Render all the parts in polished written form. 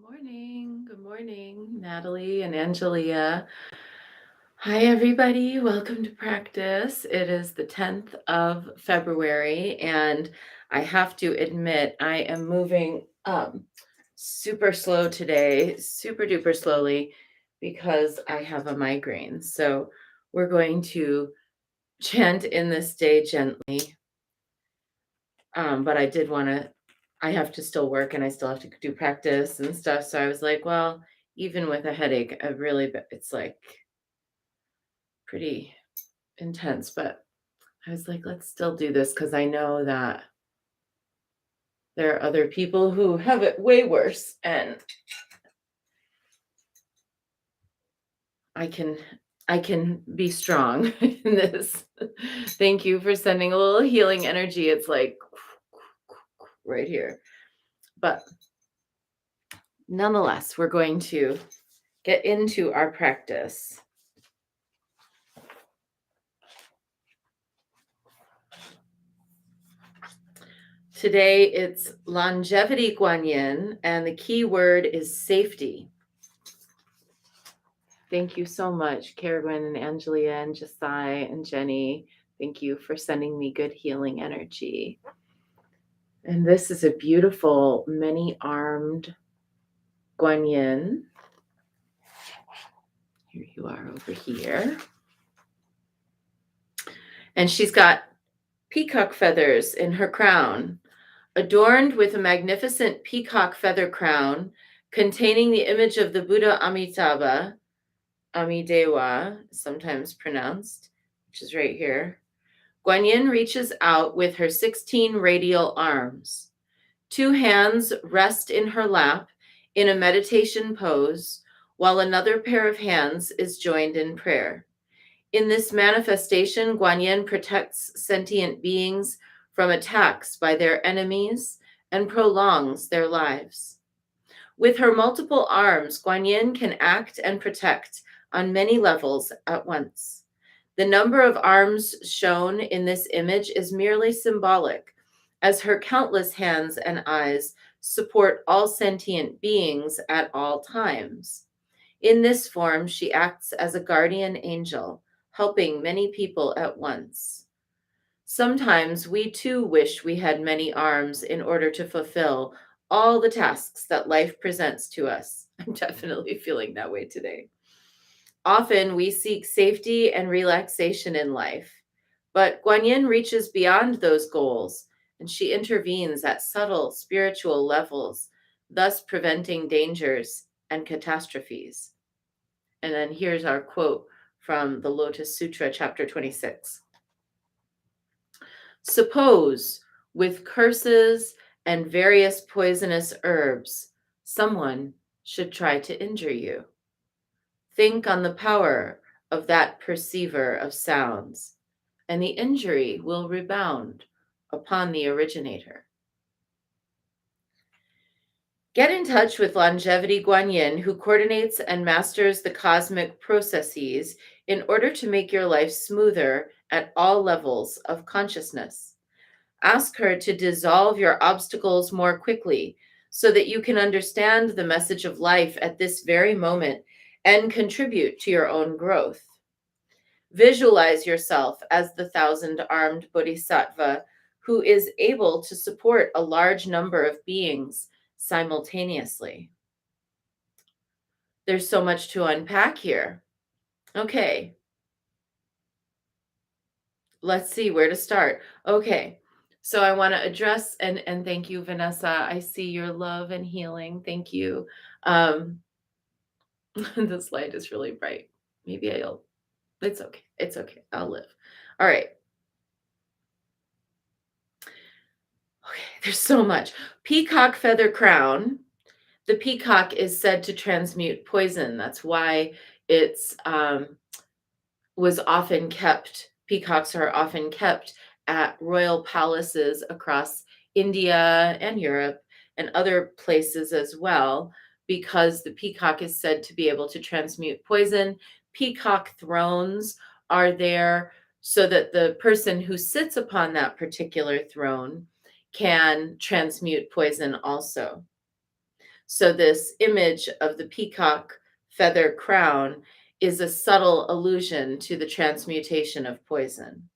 Morning. Good morning, Natalie and Angelia. Hi, everybody. Welcome to practice. It is the 10th of February, and I have to admit, I am moving super slow today, super duper slowly, because I have a migraine. So we're going to chant in this day gently. But I have to still work and I still have to do practice and stuff. So I was like, well, even with a headache, it's like pretty intense. But I was like, let's still do this because I know that there are other people who have it way worse, and I can be strong in this. Thank you for sending a little healing energy. It's like right here. But nonetheless, we're going to get into our practice. Today it's longevity guanyin, and the key word is safety. Thank you so much, Caragwen and Angelia and Jasai and Jenny. Thank you for sending me good healing energy. And this is a beautiful many-armed guanyin. Here you are over here. And she's got peacock feathers in her crown, adorned with a magnificent peacock feather crown containing the image of the Buddha Amitabha, Amidewa, sometimes pronounced, which is right here. Guanyin reaches out with her 16 radial arms. Two hands rest in her lap in a meditation pose, while another pair of hands is joined in prayer. In this manifestation, Guanyin protects sentient beings from attacks by their enemies and prolongs their lives. With her multiple arms, Guanyin can act and protect on many levels at once. The number of arms shown in this image is merely symbolic, as her countless hands and eyes support all sentient beings at all times. In this form, she acts as a guardian angel, helping many people at once. Sometimes we too wish we had many arms in order to fulfill all the tasks that life presents to us. I'm definitely feeling that way today. Often we seek safety and relaxation in life, but Guanyin reaches beyond those goals, and she intervenes at subtle spiritual levels, thus preventing dangers and catastrophes. And then here's our quote from the Lotus Sutra, chapter 26. Suppose, with curses and various poisonous herbs, someone should try to injure you. Think on the power of that perceiver of sounds, and the injury will rebound upon the originator. Get in touch with Longevity Guanyin, who coordinates and masters the cosmic processes in order to make your life smoother at all levels of consciousness. Ask her to dissolve your obstacles more quickly so that you can understand the message of life at this very moment and contribute to your own growth. Visualize yourself as the 1,000-armed bodhisattva who is able to support a large number of beings simultaneously. There's so much to unpack here. Okay. Let's see where to start. Okay. So I want to address and thank you, Vanessa. I see your love and healing. Thank you. This light is really bright. Maybe it's okay. It's okay. I'll live. All right. Okay, there's so much. Peacock feather crown. The peacock is said to transmute poison. That's why it's was often kept. Peacocks are often kept at royal palaces across India and Europe and other places as well, because the peacock is said to be able to transmute poison. Peacock thrones are there so that the person who sits upon that particular throne can transmute poison also. So this image of the peacock feather crown is a subtle allusion to the transmutation of poison.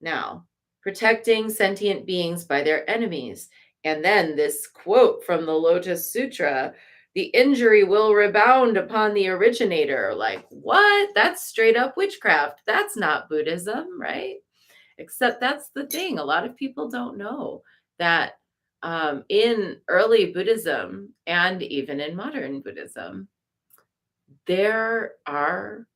Now, protecting sentient beings by their enemies. And then this quote from the Lotus Sutra, the injury will rebound upon the originator. Like, what? That's straight up witchcraft. That's not Buddhism, right? Except that's the thing. A lot of people don't know that in early Buddhism and even in modern Buddhism, there are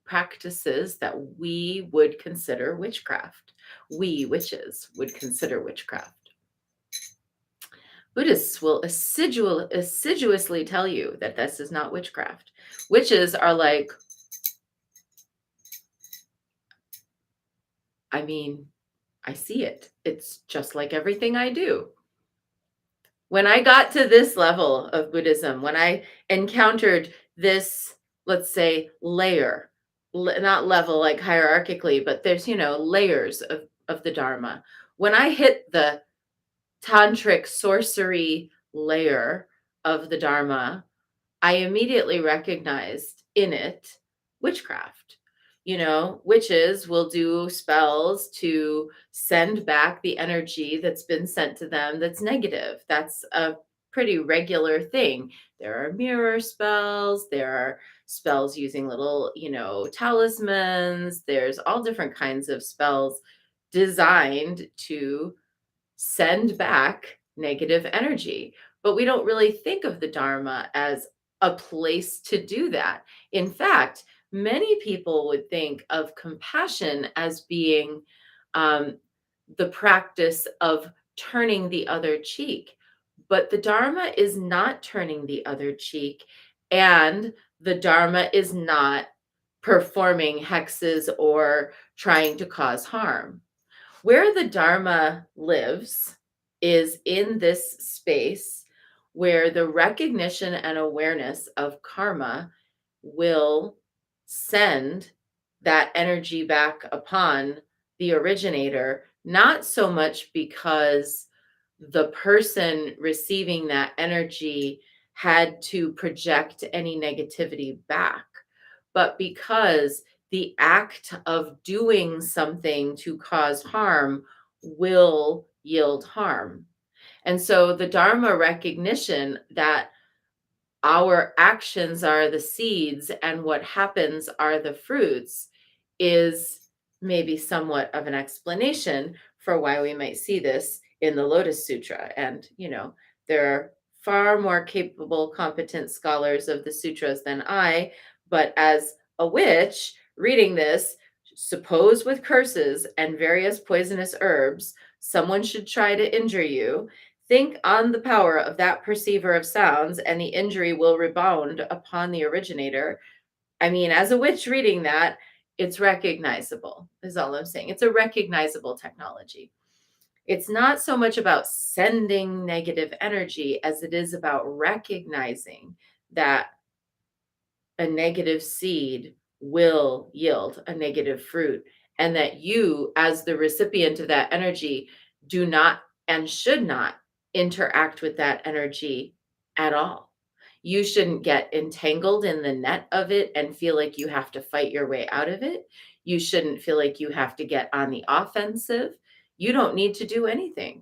practices that we would consider witchcraft. We, witches, would consider witchcraft. Buddhists will assiduously tell you that this is not witchcraft. Witches are like, I mean, I see it. It's just like everything I do. When I got to this level of Buddhism, when I encountered this, let's say, layer, not level like hierarchically, but there's, layers of the Dharma. When I hit the tantric sorcery layer of the Dharma, I immediately recognized in it witchcraft. Witches will do spells to send back the energy that's been sent to them that's negative. That's a pretty regular thing. There are mirror spells, there are spells using little, talismans, there's all different kinds of spells designed to send back negative energy. But we don't really think of the Dharma as a place to do that. In fact, many people would think of compassion as being um, the practice of turning the other cheek. But the Dharma is not turning the other cheek, and the Dharma is not performing hexes or trying to cause harm. Where the Dharma lives is in this space where the recognition and awareness of karma will send that energy back upon the originator, not so much because the person receiving that energy had to project any negativity back, but because the act of doing something to cause harm will yield harm. And so the Dharma recognition that our actions are the seeds and what happens are the fruits is maybe somewhat of an explanation for why we might see this in the Lotus Sutra. And, there are far more capable, competent scholars of the sutras than I, but as a witch reading this, suppose with curses and various poisonous herbs, someone should try to injure you. Think on the power of that perceiver of sounds, and the injury will rebound upon the originator. I mean, as a witch reading that, it's recognizable, is all I'm saying. It's a recognizable technology. It's not so much about sending negative energy as it is about recognizing that a negative seed will yield a negative fruit, and that you, as the recipient of that energy, do not and should not interact with that energy at all. You shouldn't get entangled in the net of it and feel like you have to fight your way out of it. You shouldn't feel like you have to get on the offensive. You don't need to do anything.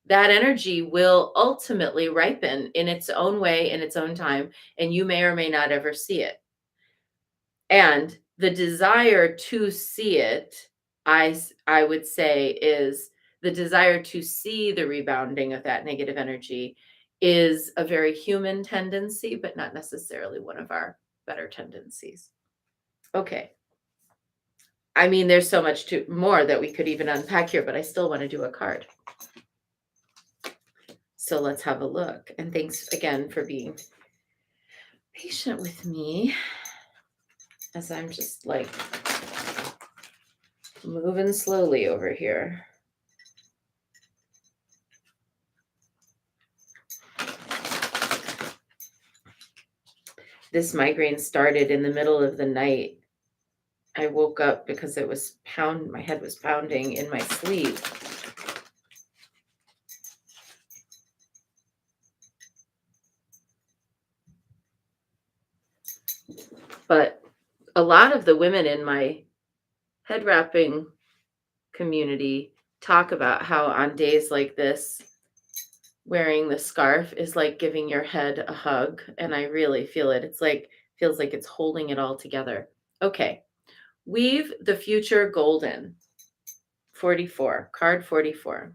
That energy will ultimately ripen in its own way, in its own time, and you may or may not ever see it. And the desire to see it, I would say, is the desire to see the rebounding of that negative energy is a very human tendency, but not necessarily one of our better tendencies. Okay. I mean, there's so much more that we could even unpack here, but I still want to do a card. So let's have a look. And thanks again for being patient with me as I'm just like moving slowly over here. This migraine started in the middle of the night. I woke up because my head was pounding in my sleep. But a lot of the women in my head wrapping community talk about how on days like this, wearing the scarf is like giving your head a hug, and I really feel it. It's like feels like it's holding it all together. Okay. Weave the future golden. 44, card 44.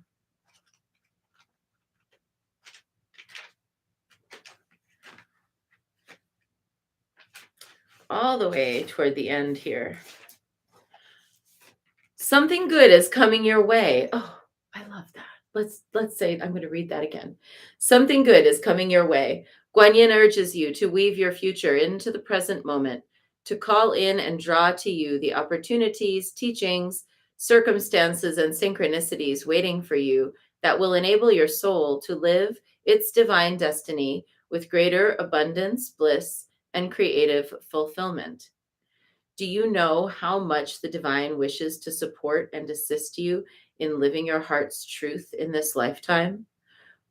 All the way toward the end here. Something good is coming your way. Oh, I love that. Let's say I'm going to read that again. Something good is coming your way. Guanyin urges you to weave your future into the present moment, to call in and draw to you the opportunities, teachings, circumstances, and synchronicities waiting for you that will enable your soul to live its divine destiny with greater abundance, bliss, and creative fulfillment. Do you know how much the divine wishes to support and assist you in living your heart's truth in this lifetime?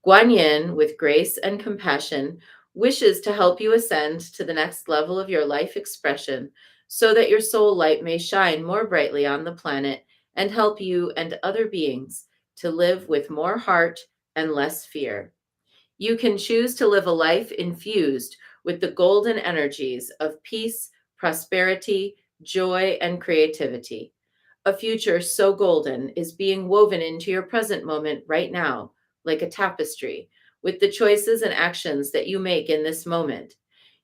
Guan Yin, with grace and compassion, wishes to help you ascend to the next level of your life expression so that your soul light may shine more brightly on the planet and help you and other beings to live with more heart and less fear. You can choose to live a life infused with the golden energies of peace, prosperity, joy, and creativity. A future so golden is being woven into your present moment right now, like a tapestry, with the choices and actions that you make in this moment.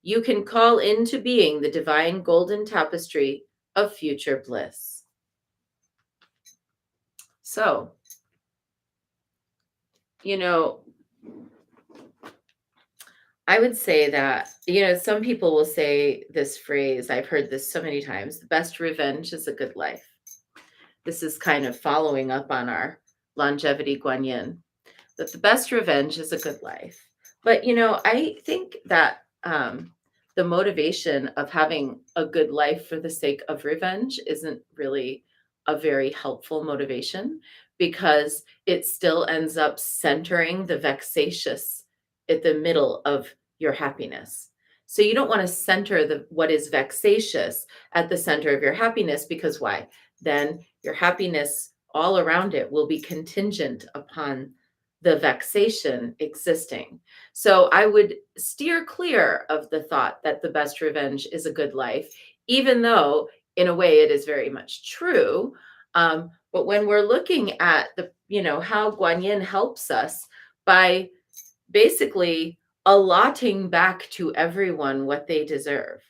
You can call into being the divine golden tapestry of future bliss. So, you know, I would say that, some people will say this phrase, I've heard this so many times, the best revenge is a good life. This is kind of following up on our longevity Guanyin, that the best revenge is a good life. But, I think that the motivation of having a good life for the sake of revenge isn't really a very helpful motivation because it still ends up centering the vexatious at the middle of your happiness. So you don't want to center the what is vexatious at the center of your happiness because why? Then your happiness all around it will be contingent upon the vexation existing. So I would steer clear of the thought that the best revenge is a good life, even though in a way it is very much true. But when we're looking at how Guanyin helps us by basically allotting back to everyone what they deserve,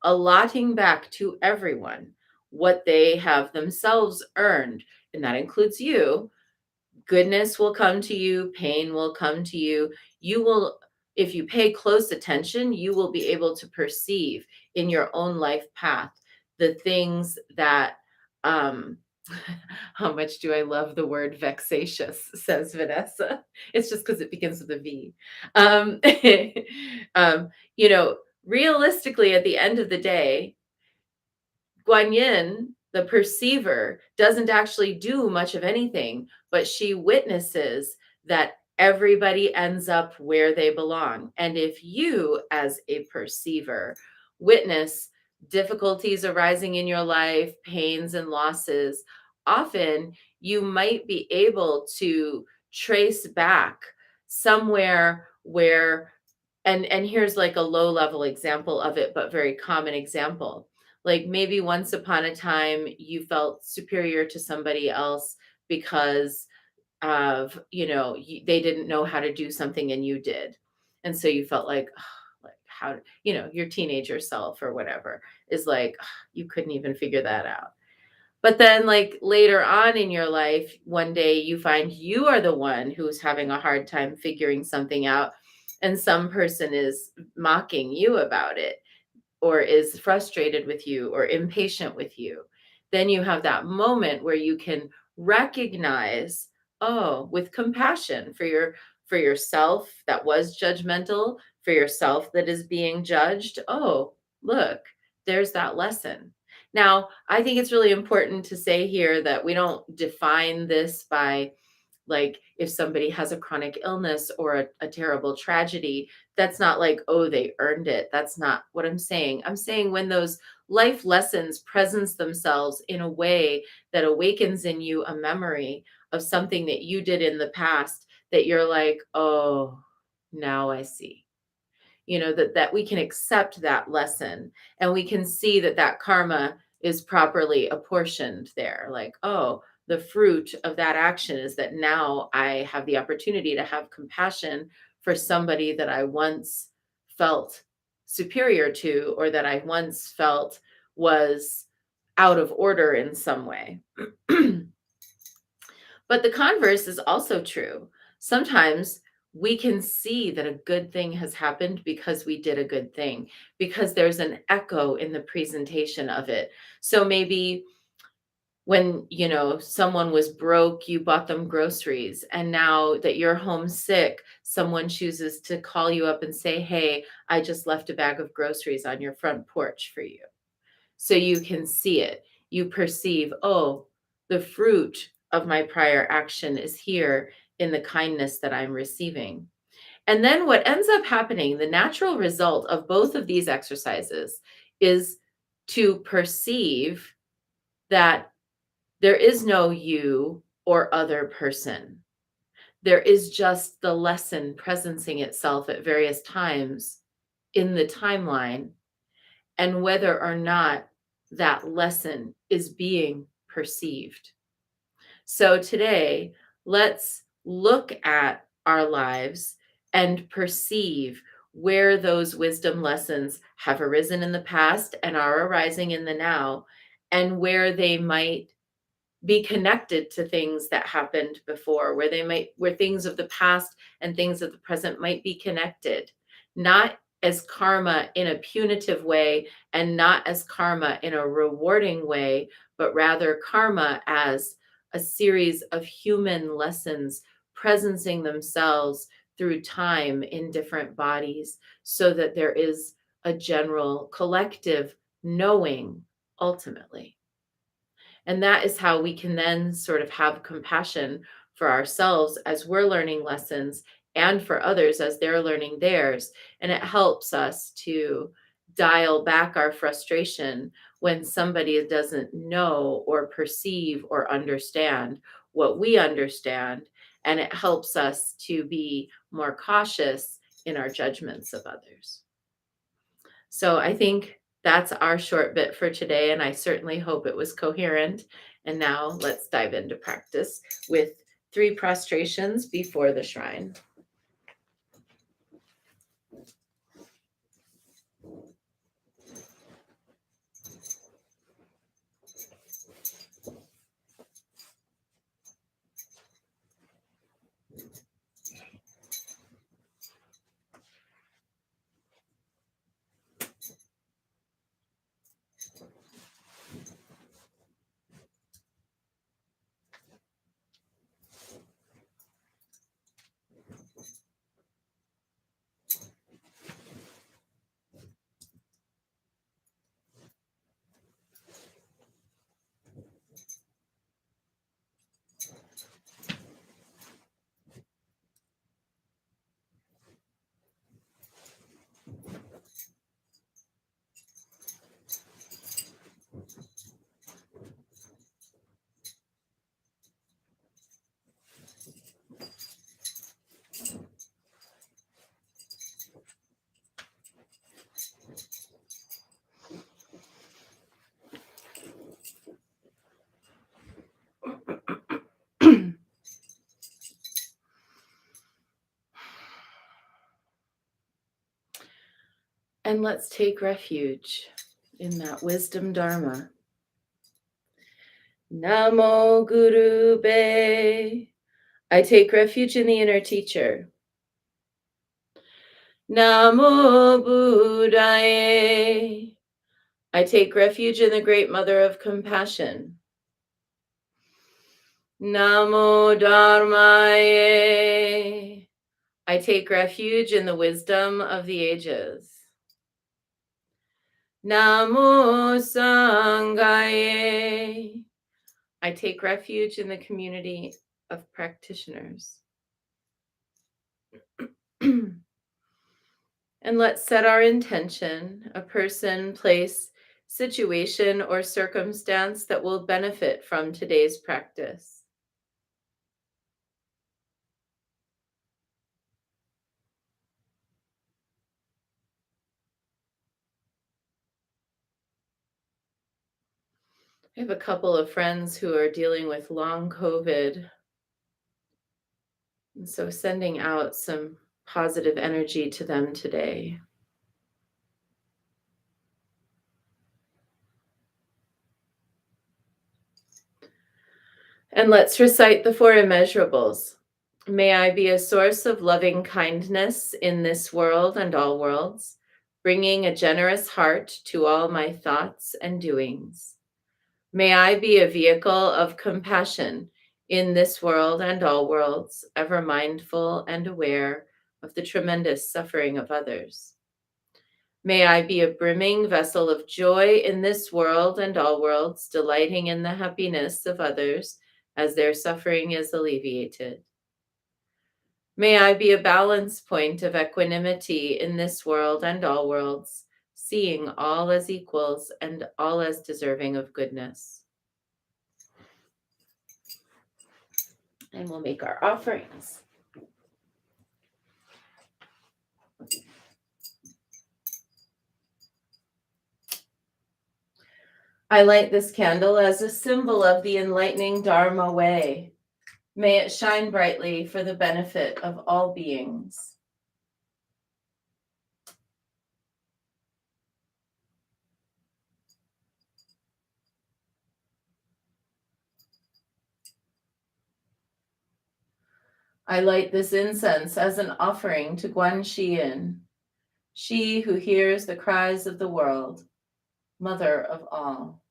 allotting back to everyone what they have themselves earned, and that includes you. Goodness will come to you, pain will come to you. You will, if you pay close attention, you will be able to perceive in your own life path the things that, um, how much do I love the word vexatious, says Vanessa. It's just because it begins with a V. Um, um, realistically, at the end of the day, Guanyin, the perceiver, doesn't actually do much of anything, but she witnesses that everybody ends up where they belong. And if you, as a perceiver, witness difficulties arising in your life, pains and losses, often you might be able to trace back somewhere where, and here's like a low level example of it, but very common example. Like maybe once upon a time you felt superior to somebody else because of, they didn't know how to do something and you did. And so you felt like, like how, your teenager self or whatever is like, you couldn't even figure that out. But then, like later on in your life, one day you find you are the one who's having a hard time figuring something out, and some person is mocking you about it or is frustrated with you or impatient with you. Then you have that moment where you can recognize, oh, with compassion for yourself that was judgmental, for yourself that is being judged. Oh, look, there's that lesson. Now, I think it's really important to say here that we don't define this by Like if somebody has a chronic illness or a terrible tragedy, that's not like, oh, they earned it. That's not what I'm saying. I'm saying when those life lessons presence themselves in a way that awakens in you a memory of something that you did in the past that you're like, oh, now I see. That we can accept that lesson, and we can see that that karma is properly apportioned there. Like, oh, the fruit of that action is that now I have the opportunity to have compassion for somebody that I once felt superior to, or that I once felt was out of order in some way. But the converse is also true. Sometimes we can see that a good thing has happened because we did a good thing, because there's an echo in the presentation of it. So maybe when, someone was broke, you bought them groceries. And now that you're homesick, someone chooses to call you up and say, hey, I just left a bag of groceries on your front porch for you. So you can see it. You perceive, oh, the fruit of my prior action is here in the kindness that I'm receiving. And then what ends up happening, the natural result of both of these exercises is to perceive that there is no you or other person. There is just the lesson presencing itself at various times in the timeline, and whether or not that lesson is being perceived. So today, let's look at our lives and perceive where those wisdom lessons have arisen in the past and are arising in the now, and where they might be connected to things that happened before, where things of the past and things of the present might be connected, not as karma in a punitive way and not as karma in a rewarding way, but rather karma as a series of human lessons presencing themselves through time in different bodies, so that there is a general collective knowing ultimately. And that is how we can then sort of have compassion for ourselves as we're learning lessons, and for others as they're learning theirs. And it helps us to dial back our frustration when somebody doesn't know or perceive or understand what we understand. And it helps us to be more cautious in our judgments of others. So I think that's our short bit for today, and I certainly hope it was coherent. And now let's dive into practice with 3 prostrations before the shrine. And let's take refuge in that wisdom dharma. Namo Guru Be. I take refuge in the inner teacher. Namo Buddhaye. I take refuge in the great mother of compassion. Namo Dharmaye. I take refuge in the wisdom of the ages. Namo Sanghaye. I take refuge in the community of practitioners. And let's set our intention, a person, place, situation, or circumstance that will benefit from today's practice. I have a couple of friends who are dealing with long COVID. And so sending out some positive energy to them today. And let's recite the Four Immeasurables. May I be a source of loving kindness in this world and all worlds, bringing a generous heart to all my thoughts and doings. May I be a vehicle of compassion in this world and all worlds, ever mindful and aware of the tremendous suffering of others. May I be a brimming vessel of joy in this world and all worlds, delighting in the happiness of others as their suffering is alleviated. May I be a balance point of equanimity in this world and all worlds, seeing all as equals and all as deserving of goodness. And we'll make our offerings. I light this candle as a symbol of the enlightening Dharma way. May it shine brightly for the benefit of all beings. I light this incense as an offering to Guanxin, she who hears the cries of the world, mother of all.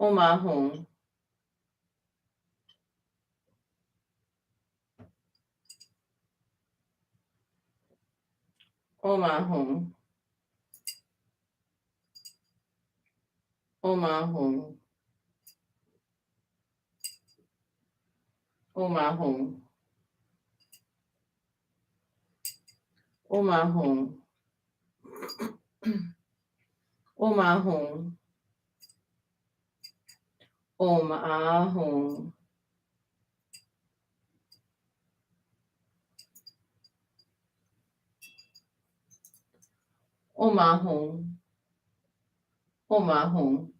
Omahung. Omahung. Omahung. Omahung. Omahung. Omahung. Omahung. Omahung. Omahung.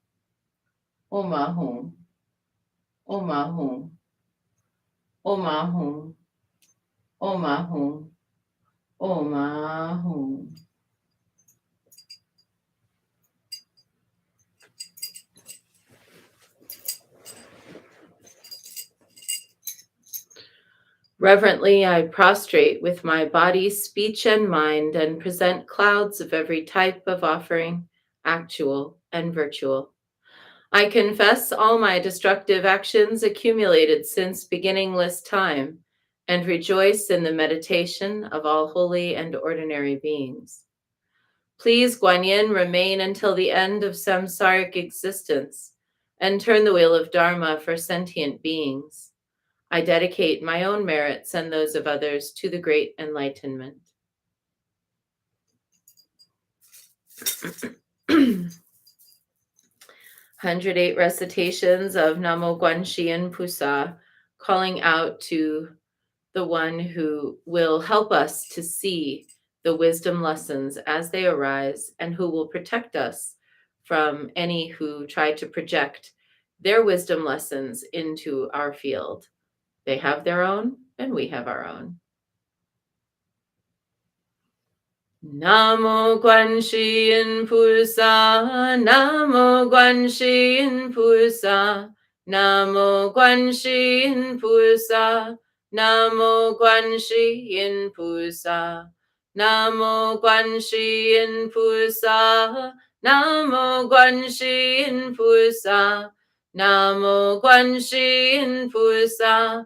Omahung. Omahung. Omahung. Omahung. Omahung. Reverently, I prostrate with my body, speech, and mind, and present clouds of every type of offering, actual and virtual. I confess all my destructive actions accumulated since beginningless time, and rejoice in the meditation of all holy and ordinary beings. Please, Guanyin, remain until the end of samsaric existence, and turn the wheel of Dharma for sentient beings. I dedicate my own merits and those of others to the great enlightenment. 108 recitations of Namo Guanxin Pusa, calling out to the one who will help us to see the wisdom lessons as they arise and who will protect us from any who try to project their wisdom lessons into our field. They have their own, and we have our own. Namo Guanxin Pusa, Namo Guanxin Pusa, Namo Guanxin Pusa, Namo Guanxin Pusa, Namo Guanxin Pusa, Namo Guanxin Pusa, Namo Guanxin Pusa,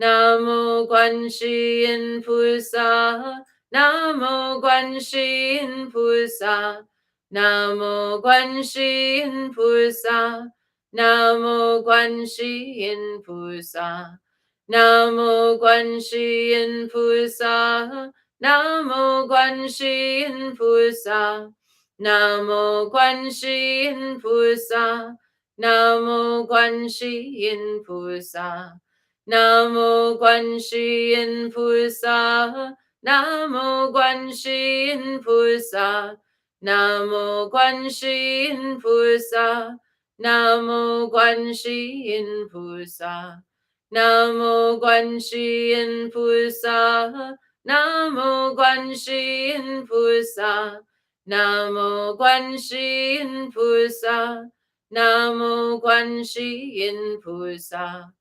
Namo Guanxi Yin Pusa, Namo Guanxi Yin Pusa, Namo Guanxi Yin Pusa, Namo Guanxi Yin Pusa, Namo Guanxi Yin Pusa, Namo Guanxi Yin Pusa, Namo Guanxi Yin Pusa, Namo Guanxi Yin Pusa. Namo Guanxi Yin Pusa, Namo Guanxi Yin Pusa, Namo Guanxi Yin Pusa, Namo Guanxi Yin Pusa, Namo Guanxi Yin Pusa, Namo Guanxi Yin Pusa, Namo Guanxi Yin Pusa, Namo Guanxi Yin Pusa.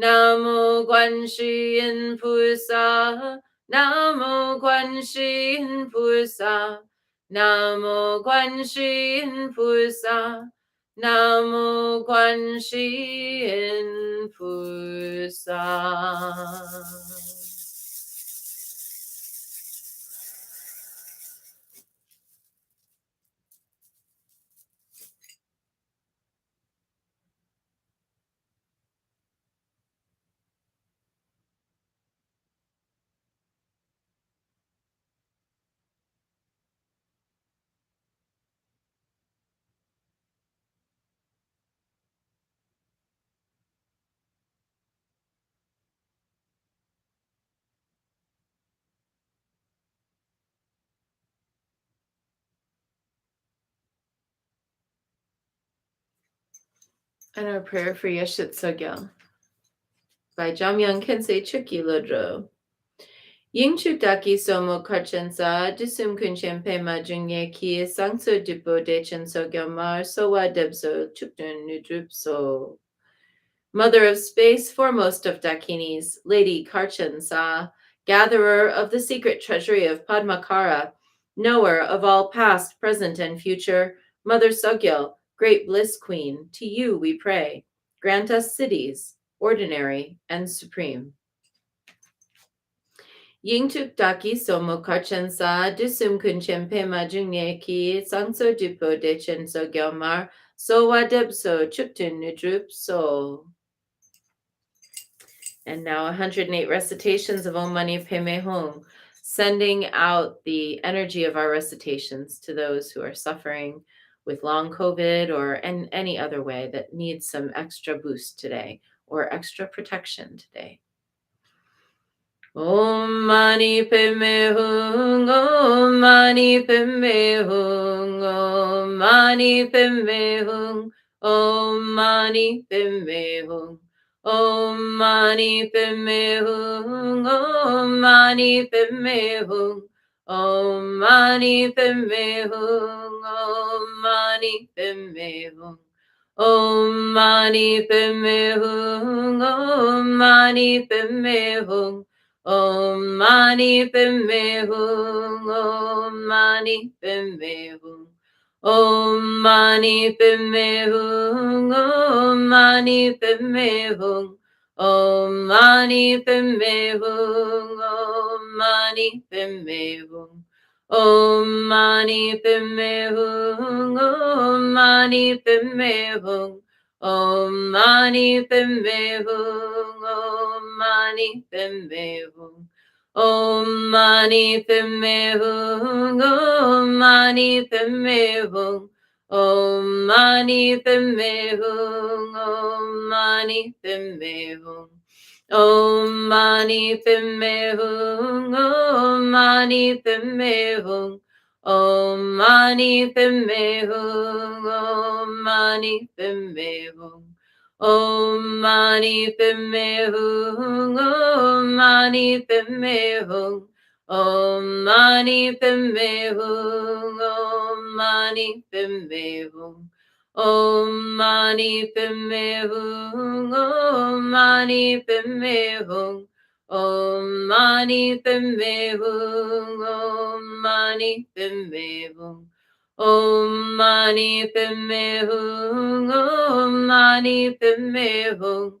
Namo Guanxi Yin Pusa, Namo Guanxi Yin Pusa, Namo Guanxi Yin Pusa, Namo Guanxi Yin Pusa. And our prayer for Yeshut Sogyo by Jamyang Kensei Chuki Lodro. Yingchu daki somo karchensa disum kunchen pema jungye ki sangso dipo dechen so gyamar sowa debso chukdun nudrupso. Mother of space, foremost of dakinis, Lady Karchensa, gatherer of the secret treasury of Padmakara, knower of all past, present, and future, Mother Sogyo, great bliss queen, to you we pray. Grant us cities, ordinary and supreme. Yingtuk daki somo karchensa dusum kunchen pema jungne ki sangso dupo dechen so gyomar so wadebso chuktun nudrup so. And now 108 recitations of Om Mani Padme Hum, sending out the energy of our recitations to those who are suffering with long COVID or in any other way that needs some extra boost today or extra protection today. Om Mani Padme Hum, Om Mani Padme Hum, Om Mani Padme Hum, Om Mani Padme Hum. Om Mani Padme Hum, Om Mani Padme Hum, Om Mani Padme Hum, Om Mani Padme Hum. Om Mani Padme Hum, Om Mani Padme Hum, Om Mani Padme Hum, Om Mani Padme Hum. Om Mani Padme Hum, Om Mani Padme Hum, Om Mani Padme Hum, Om Mani Padme Hum. Om Mani Padme Hum, Om Mani Padme Hum, Om Mani Padme Hum, Om Mani Padme Hum. Om Mani Padme Hum, Om Mani Padme Hum, Om Mani Padme Hum, Om Mani Padme Hum. Om Mani Padme Hum, Om Mani Padme Hum, Om Mani Padme Hum, Om Mani Padme Hum. Om Mani Padme Hum, Om Mani Padme Hum, Om Mani Padme Hum, Om Mani Padme Hum. Om Mani Padme Hum, Om Mani Padme Hum, Om Mani Padme Hum, Om Mani Padme Hum. Om Mani Padme Hum, Om Mani Padme Hum,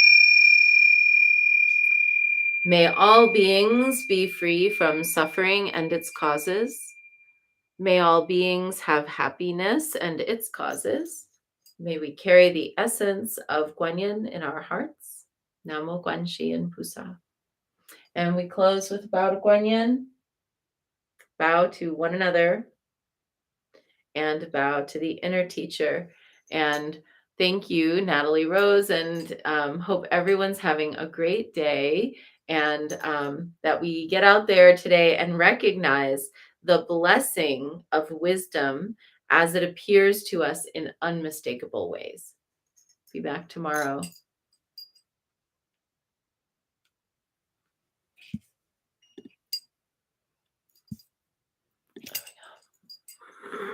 May all beings be free from suffering and its causes. May all beings have happiness and its causes. May we carry the essence of Guanyin in our hearts. Namo Guanxi Pusa. And we close with a bow to Guanyin, bow to one another, and bow to the inner teacher. And thank you, Natalie Rose, and hope everyone's having a great day, and that we get out there today and recognize the blessing of wisdom as it appears to us in unmistakable ways. Be back tomorrow.